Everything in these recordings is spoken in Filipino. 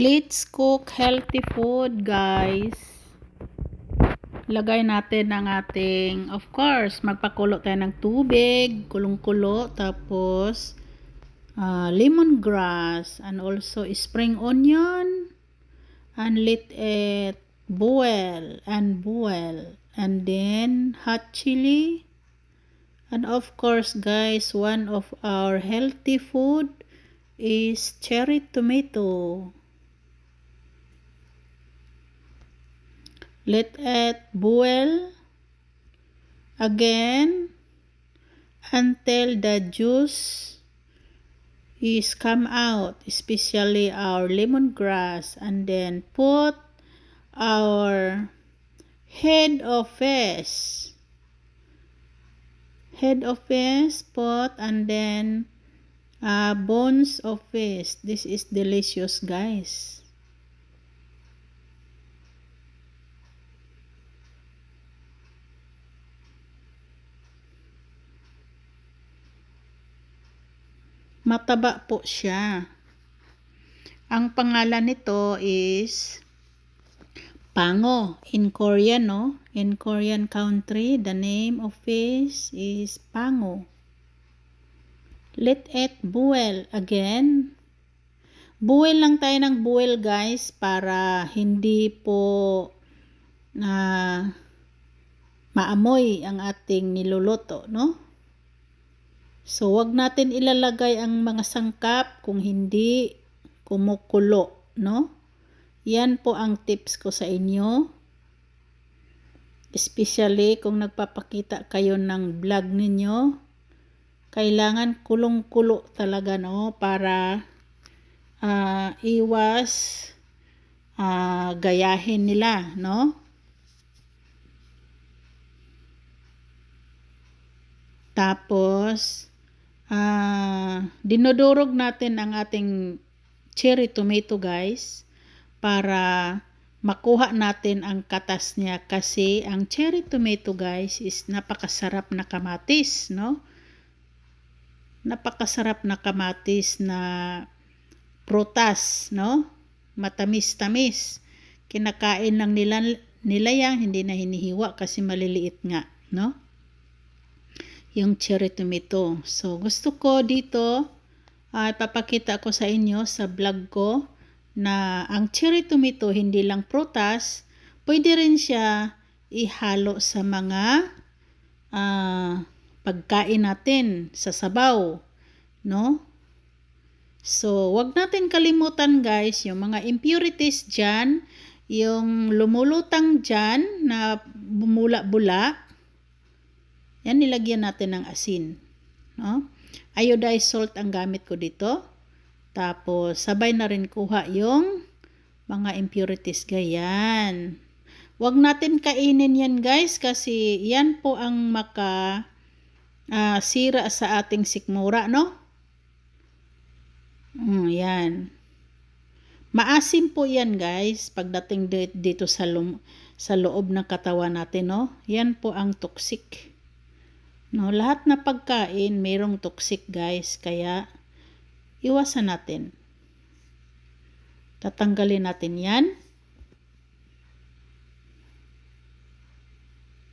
Let's cook healthy food, guys. Lagay natin ang ating, of course, magpakulo tayo ng tubig, kulong-kulo, tapos lemongrass, and also spring onion, and let it boil, and then hot chili, and of course, guys, one of our healthy food is cherry tomato. Let it boil again until the juice is come out, especially our lemongrass, and then put our head of fish, put, and then bones of fish. This is delicious, guys. Mataba po siya. Ang pangalan nito is pango. In Korean, no? In Korean country, the name of fish is pango. Let it boil again. Boil lang tayo ng boil, guys, para hindi po maamoy ang ating niluluto, no? So, wag natin ilalagay ang mga sangkap kung hindi kumukulo, no? Yan po ang tips ko sa inyo. Especially kung nagpapakita kayo ng vlog ninyo. Kailangan kulong-kulo talaga, no? Para iwas gayahin nila, no? Tapos, dinudurog natin ang ating cherry tomato, guys, para makuha natin ang katas niya, kasi ang cherry tomato, guys, is napakasarap na kamatis, no? Napakasarap na kamatis na prutas, no? Matamis-tamis. Kinakain lang nila yan, hindi na hinihiwa kasi maliliit nga, no? Yung cherry tomato. So, gusto ko dito, ipapakita ko sa inyo sa vlog ko na ang cherry tomato hindi lang prutas, pwede rin siya ihalo sa mga pagkain natin sa sabaw, no? So, wag natin kalimutan, guys, yung mga impurities dyan, yung lumulutang dyan na bumula-bula, yan, nilagyan natin ng asin, no? Iodized salt ang gamit ko dito. Tapos, sabay na rin kuha yung mga impurities, ganyan. Huwag natin kainin yan, guys, kasi yan po ang sira sa ating sikmura, no? Yan. Maasim po yan, guys, pagdating dito sa loob ng katawan natin, no? Yan po ang toxic. No, lahat na pagkain mayroong toxic, guys, kaya iwasan natin. Tatanggalin natin yan.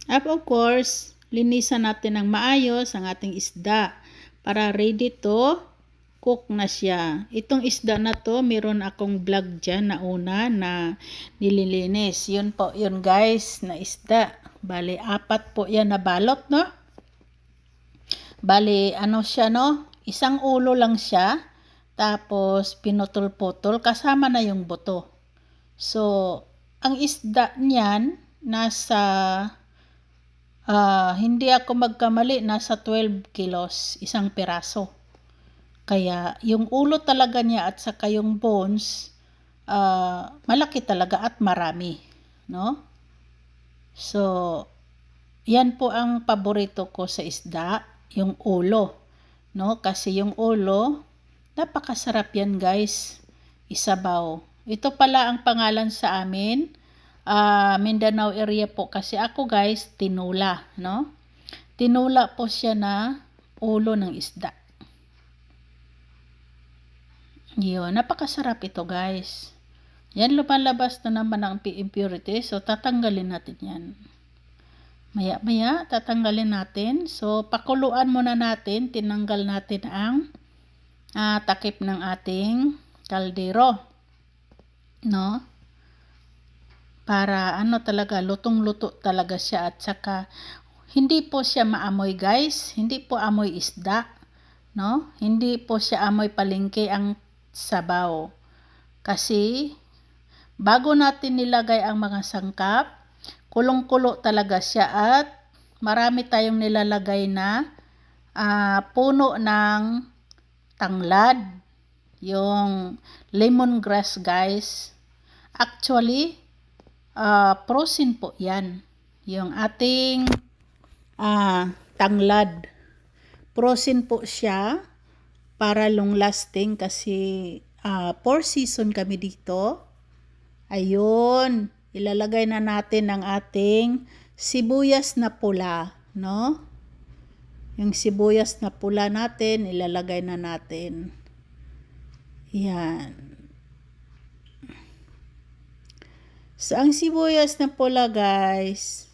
At of course, linisan natin ng maayos ang ating isda para ready to cook na siya. Itong isda na to, meron akong vlog dyan na una na nililinis. Yun po, yun, guys, na isda. Bali, 4 po yan na balot, no? Bali, ano siya, no? Isang ulo lang siya. Tapos, pinutol-putol. Kasama na yung buto. So, ang isda niyan, hindi ako magkamali, nasa 12 kilos, isang piraso. Kaya, yung ulo talaga niya at saka yung bones, malaki talaga at marami. No? So, yan po ang paborito ko sa isda. Yung ulo, no? Kasi yung ulo, napakasarap yan, guys, isabaw. Ito pala ang pangalan sa amin, Mindanao area po, kasi ako, guys, tinula, no? Tinula po siya na ulo ng isda. Yun, napakasarap ito, guys. Yan, lumalabas na naman ang impurity. So, tatanggalin natin yan. Maya-maya, tatanggalin natin. So, pakuluan muna natin. Tinanggal natin ang takip ng ating kaldero. No? Para talaga, lutong-luto talaga siya. At saka, hindi po siya maamoy, guys. Hindi po amoy isda. No? Hindi po siya amoy palengke ang sabaw. Kasi, bago natin nilagay ang mga sangkap, kulong-kulo talaga siya at marami tayong nilalagay na puno ng tanglad. Yung lemongrass, guys. Actually, prosin po yan. Yung ating tanglad. Prosin po siya para long lasting kasi 4 season kami dito. Ayun, ilalagay na natin ang ating sibuyas na pula, no? Yung sibuyas na pula natin, ilalagay na natin. Yan. So, ang sibuyas na pula, guys,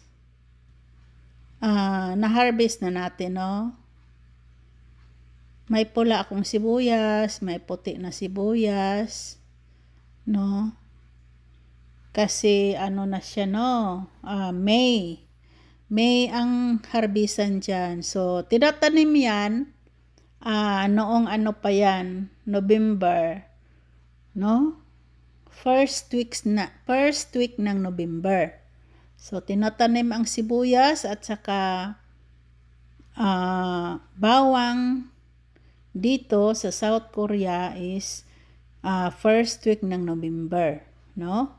na-harvest na natin, no? May pula akong sibuyas, may puti na sibuyas, no? Kasi na siya, no? May ang harbisan dyan. So, tinatanim yan noong pa yan, November, no? First week ng November. So, tinatanim ang sibuyas at saka bawang dito sa South Korea is first week ng November, no?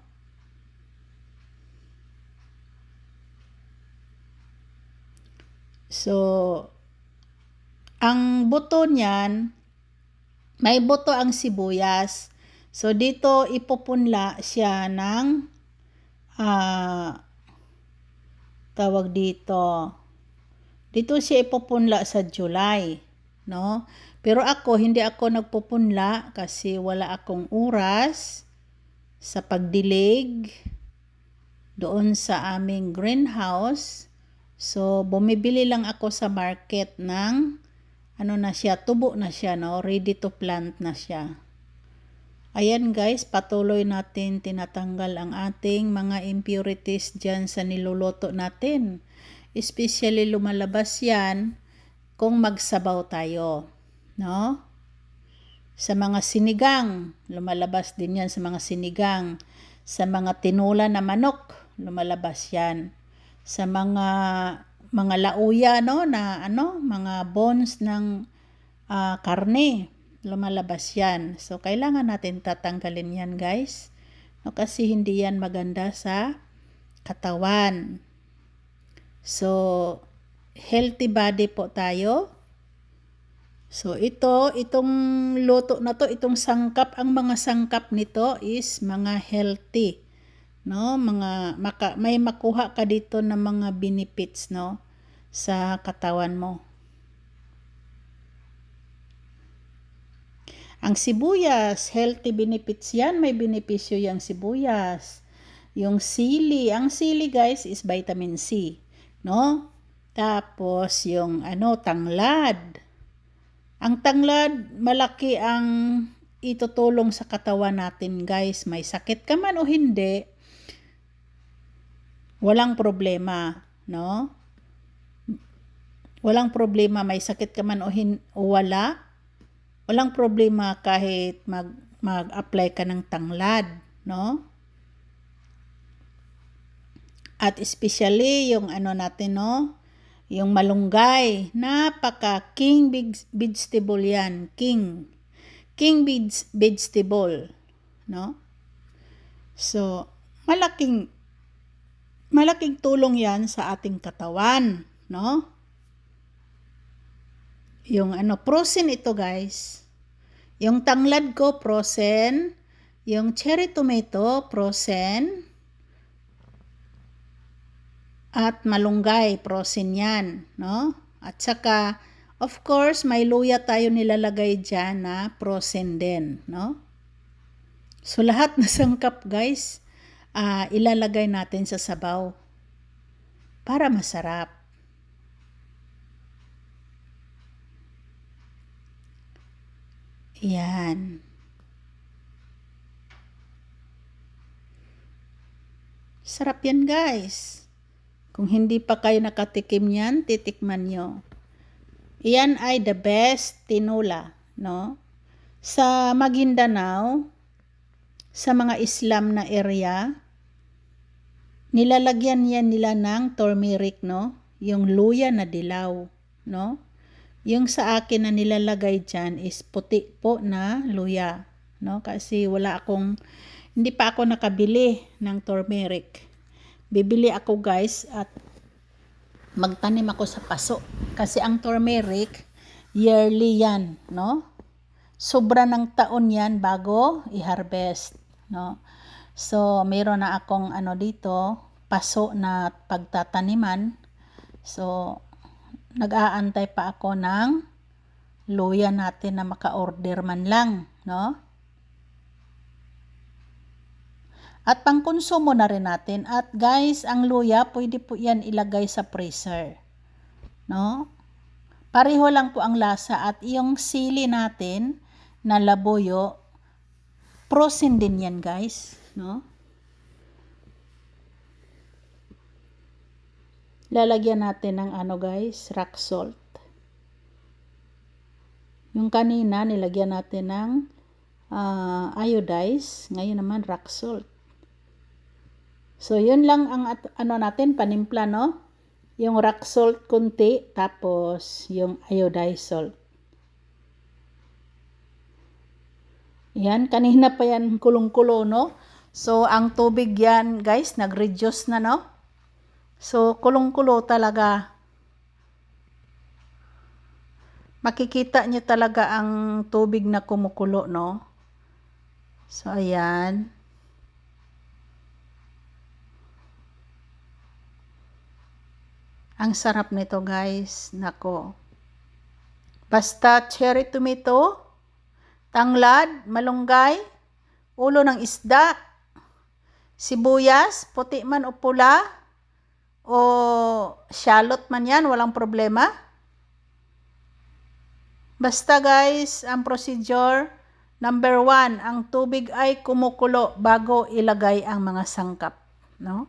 So, ang buto niyan, may buto ang sibuyas. So, dito ipupunla siya ng tawag dito. Dito siya ipupunla sa July, no? Pero hindi ako nagpupunla kasi wala akong oras sa pagdilig doon sa aming greenhouse. So, bumibili lang ako sa market ng na siya, tubo na siya, no? Ready to plant na siya. Ayan, guys, patuloy natin tinatanggal ang ating mga impurities dyan sa niluluto natin. Especially lumalabas yan kung magsabaw tayo, no? Sa mga sinigang, lumalabas din yan sa mga sinigang. Sa mga tinula na manok, lumalabas yan. Sa mga lauya, no, na mga bones ng karne, lumalabas yan. So, kailangan natin tatanggalin yan, guys. No, kasi hindi yan maganda sa katawan. So, healthy body po tayo. So, itong luto na to, itong sangkap, ang mga sangkap nito is mga healthy. No, may makuha ka dito ng mga benefits, no, sa katawan mo. Ang sibuyas, healthy benefits yan, may benepisyo yung sibuyas. Yung sili, ang sili, guys, is vitamin C, no? Tapos yung tanglad. Ang tanglad, malaki ang itutulong sa katawan natin, guys. May sakit ka man o hindi, walang problema, no? Walang problema, may sakit ka man o wala. Walang problema kahit mag-apply ka ng tanglad, no? At especially yung natin, no? Yung malunggay, napaka-king vegetable yan, king vegetable, no? So, malaking tulong yan sa ating katawan, no? Yung prosin ito, guys. Yung tanglad ko, prosin. Yung cherry tomato, prosin. At malunggay, prosin yan, no? At saka, of course, may luya tayo nilalagay dyan na prosin din, no? So lahat na sangkap guys, ilalagay natin sa sabaw para masarap. Yan. Sarap yan guys. Kung hindi pa kayo nakatikim yan, titikman nyo. Yan ay the best tinola, no? Sa Maguindanao, sa mga Islam na area, nilalagyan yan nila ng turmeric, no? Yung luya na dilaw, no? Yung sa akin na nilalagay dyan is puti po na luya, no? Kasi hindi pa ako nakabili ng turmeric. Bibili ako guys at magtanim ako sa paso. Kasi ang turmeric, yearly yan, no? Sobra ng taon yan bago i-harvest, no? So, meron na akong dito, paso na pagtataniman. So, nag-aantay pa ako ng luya natin na maka-order man lang, no? At pangkonsumo na rin natin. At guys, ang luya, pwede po yan ilagay sa freezer, no? Pareho lang po ang lasa. At yung sili natin na labuyo, frozen din yan guys, no? Lalagyan natin ng guys, rock salt. Yung kanina, nilagyan natin ng iodized. Ngayon naman, rock salt. So, yun lang ang natin, panimpla, no? Yung rock salt kunti, tapos yung iodized salt. Yan, kanina pa yan kulong-kulo, no? So, ang tubig yan, guys, nag-reduce na, no? So, kulong-kulo talaga. Makikita nyo talaga ang tubig na kumukulo, no? So, ayan. Ang sarap nito, guys. Nako. Basta cherry tomato, tanglad, malunggay, ulo ng isda, sibuyas, puti man o pula, o shallot man yan, walang problema. Basta guys, ang procedure, number 1, ang tubig ay kumukulo bago ilagay ang mga sangkap, no?